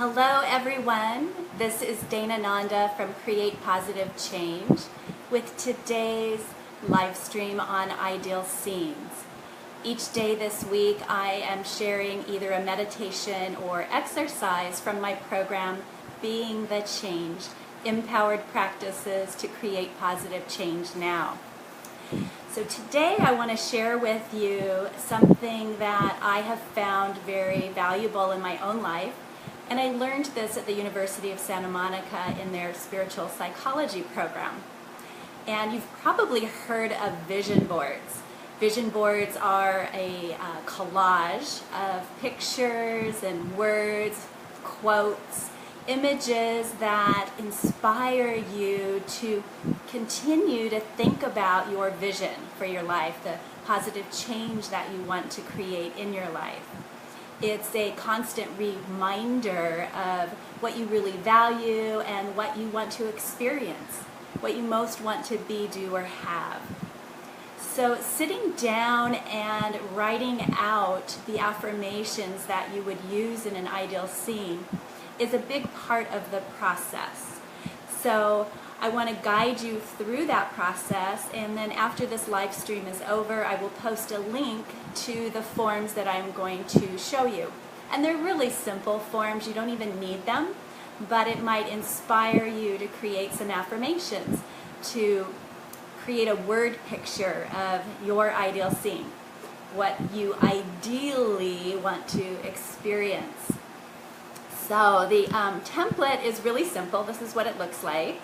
Hello everyone, this is Danananda from Create Positive Change with today's live stream on ideal scenes. Each day this week I am sharing either a meditation or exercise from my program Being the Change, Empowered Practices to Create Positive Change Now. So today I want to share with you something that I have found very valuable in my own life. And I learned this at the University of Santa Monica in their spiritual psychology program. And you've probably heard of vision boards. Vision boards are a collage of pictures and words, quotes, images that inspire you to continue to think about your vision for your life, the positive change that you want to create in your life. It's a constant reminder of what you really value and what you want to experience, what you most want to be, do, or have. So sitting down and writing out the affirmations that you would use in an ideal scene is a big part of the process. So I want to guide you through that process, and then after this live stream is over, I will post a link to the forms that I'm going to show you. And they're really simple forms, you don't even need them, but it might inspire you to create some affirmations, to create a word picture of your ideal scene, what you ideally want to experience. So the template is really simple. This is what it looks like.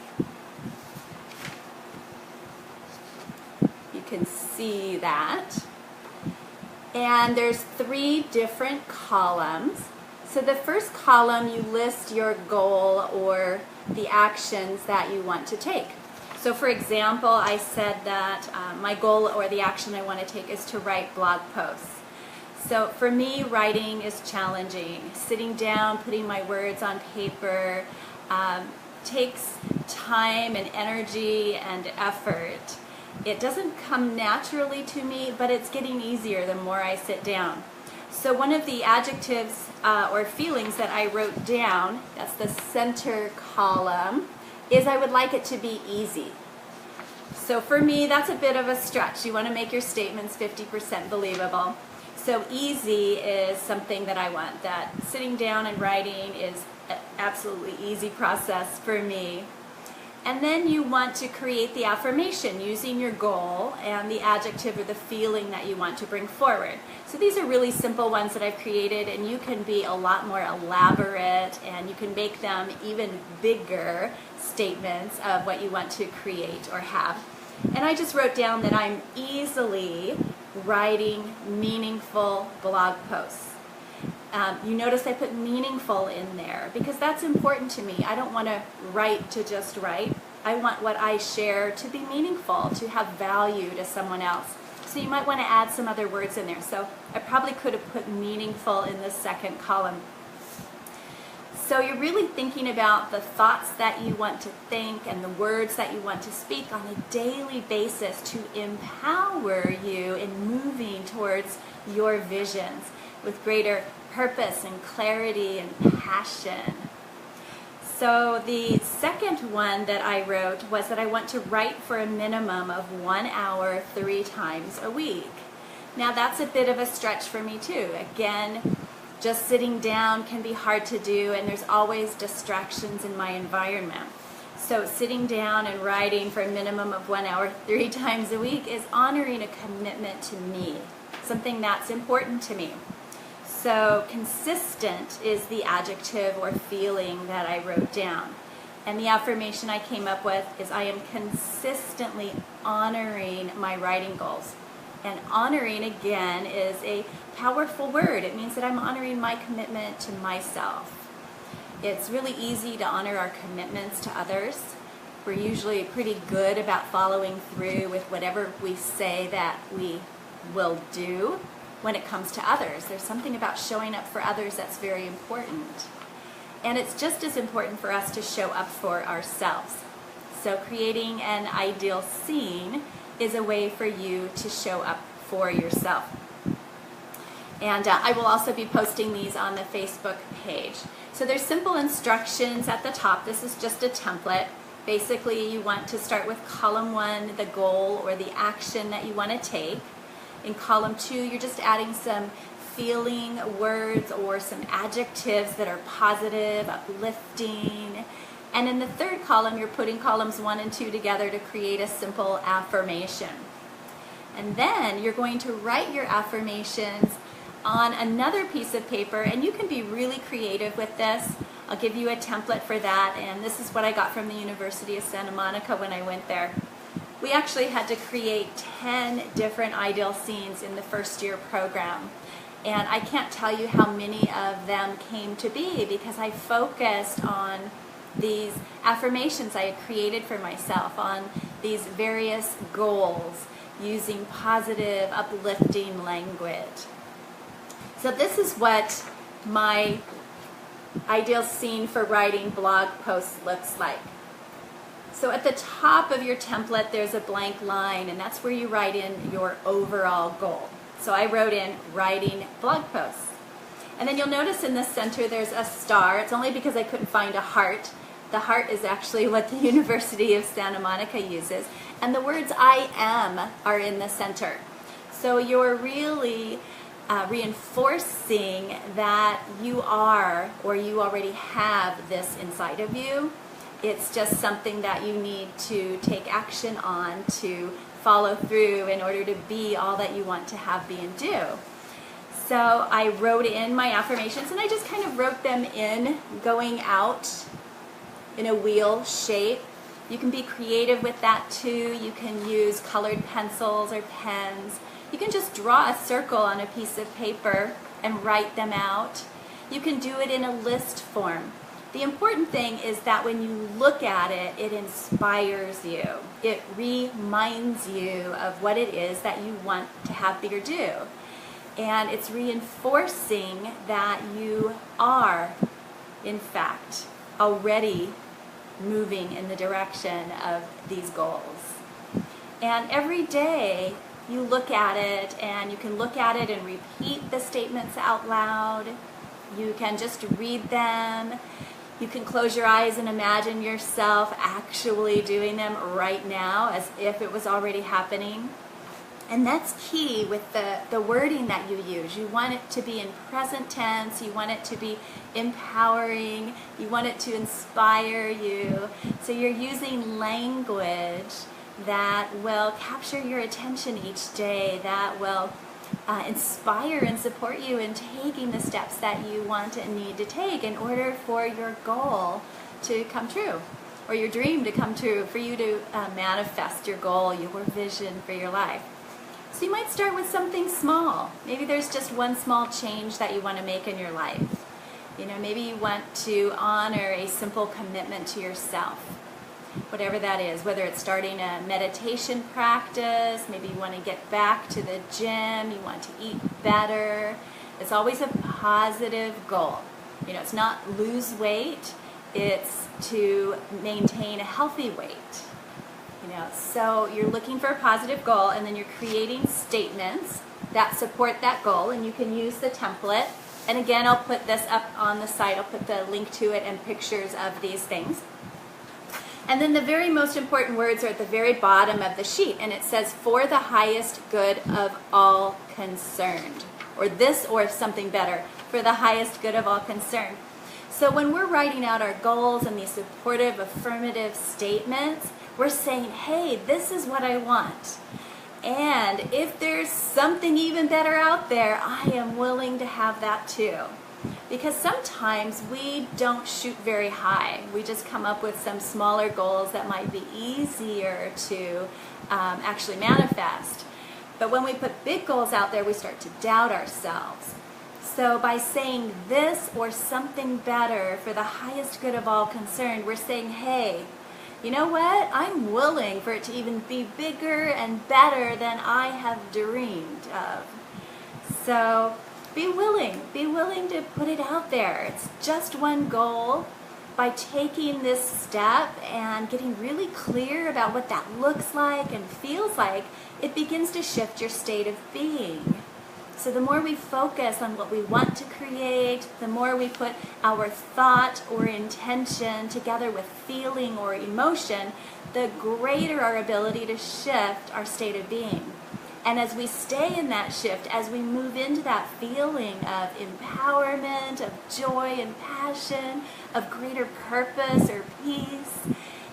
You can see that. And there's 3 different columns. So the first column, you list your goal or the actions that you want to take. So for example, I said that my goal or the action I want to take is to write blog posts. So for me, writing is challenging. Sitting down, putting my words on paper takes time and energy and effort. It doesn't come naturally to me, but it's getting easier the more I sit down. So one of the adjectives or feelings that I wrote down, that's the center column, is I would like it to be easy. So for me, that's a bit of a stretch. You want to make your statements 50% believable. So easy is something that I want, that sitting down and writing is an absolutely easy process for me. And then you want to create the affirmation using your goal and the adjective or the feeling that you want to bring forward. So these are really simple ones that I've created, and you can be a lot more elaborate and you can make them even bigger statements of what you want to create or have. And I just wrote down that I'm easily writing meaningful blog posts. You notice I put meaningful in there because that's important to me. I don't want to write to just write. I want what I share to be meaningful, to have value to someone else. So you might want to add some other words in there. So I probably could have put meaningful in the second column. So you're really thinking about the thoughts that you want to think and the words that you want to speak on a daily basis to empower you in moving towards your visions with greater purpose and clarity and passion. So the second one that I wrote was that I want to write for a minimum of 1 hour 3 times a week. Now that's a bit of a stretch for me too. Again, just sitting down can be hard to do, and there's always distractions in my environment. So sitting down and writing for a minimum of 1 hour 3 times a week is honoring a commitment to me, something that's important to me. So consistent is the adjective or feeling that I wrote down. And the affirmation I came up with is I am consistently honoring my writing goals. And honoring, again, is a powerful word. It means that I'm honoring my commitment to myself. It's really easy to honor our commitments to others. We're usually pretty good about following through with whatever we say that we will do. When it comes to others, there's something about showing up for others that's very important. And it's just as important for us to show up for ourselves. So creating an ideal scene is a way for you to show up for yourself. And I will also be posting these on the Facebook page. So there's simple instructions at the top. This is just a template. Basically, you want to start with column 1, the goal or the action that you want to take. In column 2, you're just adding some feeling words or some adjectives that are positive, uplifting. And in the third column, you're putting columns 1 and 2 together to create a simple affirmation. And then you're going to write your affirmations on another piece of paper, and you can be really creative with this. I'll give you a template for that, and this is what I got from the University of Santa Monica when I went there. We actually had to create 10 different ideal scenes in the first year program, and I can't tell you how many of them came to be because I focused on these affirmations I had created for myself, on these various goals using positive, uplifting language. So this is what my ideal scene for writing blog posts looks like. So at the top of your template there's a blank line, and that's where you write in your overall goal. So I wrote in writing blog posts. And then you'll notice in the center there's a star. It's only because I couldn't find a heart. The heart is actually what the University of Santa Monica uses. And the words I am are in the center. So you're really reinforcing that you are, or you already have this inside of you. It's just something that you need to take action on to follow through in order to be all that you want to have, be, and do. So I wrote in my affirmations, and I just kind of wrote them in going out in a wheel shape. You can be creative with that too. You can use colored pencils or pens. You can just draw a circle on a piece of paper and write them out. You can do it in a list form. The important thing is that when you look at it, it inspires you. It reminds you of what it is that you want to have, be, or do. And it's reinforcing that you are, in fact, already moving in the direction of these goals. And every day you look at it, and you can look at it and repeat the statements out loud. You can just read them. You can close your eyes and imagine yourself actually doing them right now as if it was already happening. And that's key with the wording that you use. You want it to be in present tense. You want it to be empowering. You want it to inspire you. So you're using language that will capture your attention each day, that will inspire and support you in taking the steps that you want and need to take in order for your goal to come true, or your dream to come true, for you to manifest your goal, your vision for your life. So you might start with something small. Maybe there's just one small change that you want to make in your life. You know, maybe you want to honor a simple commitment to yourself, whatever that is, whether it's starting a meditation practice, maybe you want to get back to the gym, you want to eat better. It's always a positive goal. You know, it's not lose weight, it's to maintain a healthy weight. You know, so you're looking for a positive goal, and then you're creating statements that support that goal, and you can use the template. And again, I'll put this up on the site. I'll put the link to it and pictures of these things. And then the very most important words are at the very bottom of the sheet, and it says, for the highest good of all concerned, or this, or something better, for the highest good of all concerned. So when we're writing out our goals and these supportive, affirmative statements, we're saying, hey, this is what I want. And if there's something even better out there, I am willing to have that too. Because sometimes we don't shoot very high. We just come up with some smaller goals that might be easier to actually manifest. But when we put big goals out there, we start to doubt ourselves. So by saying this or something better for the highest good of all concerned, we're saying, hey, you know what? I'm willing for it to even be bigger and better than I have dreamed of. So be willing to put it out there. It's just one goal. By taking this step and getting really clear about what that looks like and feels like, it begins to shift your state of being. So the more we focus on what we want to create, the more we put our thought or intention together with feeling or emotion, the greater our ability to shift our state of being. And as we stay in that shift, as we move into that feeling of empowerment, of joy and passion, of greater purpose or peace,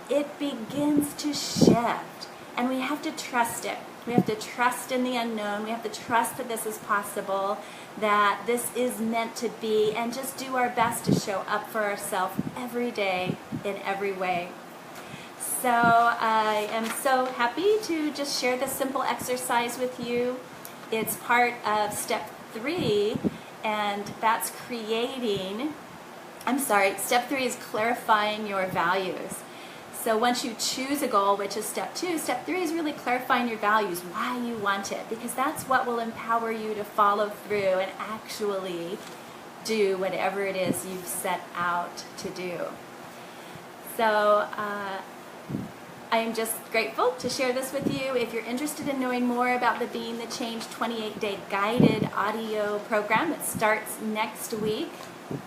it begins to shift. And we have to trust it. We have to trust in the unknown. We have to trust that this is possible, that this is meant to be, and just do our best to show up for ourselves every day in every way. So I am so happy to just share this simple exercise with you. It's part of step 3, and that's step 3 is clarifying your values. So once you choose a goal, which is step 2, step 3 is really clarifying your values, why you want it, because that's what will empower you to follow through and actually do whatever it is you've set out to do. So I am just grateful to share this with you. If you're interested in knowing more about the Being the Change 28-day guided audio program, it starts next week.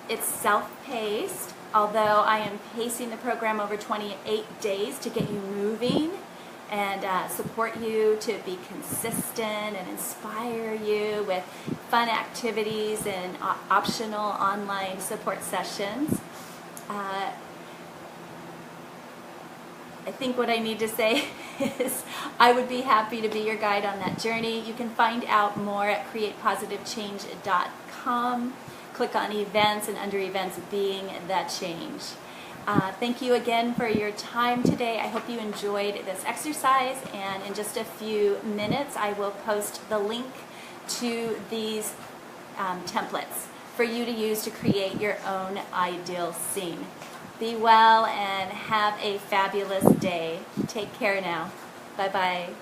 It's self-paced, although I am pacing the program over 28 days to get you moving and support you to be consistent and inspire you with fun activities and optional online support sessions. I think what I need to say is I would be happy to be your guide on that journey. You can find out more at createpositivechange.com. Click on events, and under events, Being the Change. Thank you again for your time today. I hope you enjoyed this exercise, and in just a few minutes I will post the link to these templates for you to use to create your own ideal scene. Be well and have a fabulous day. Take care now. Bye-bye.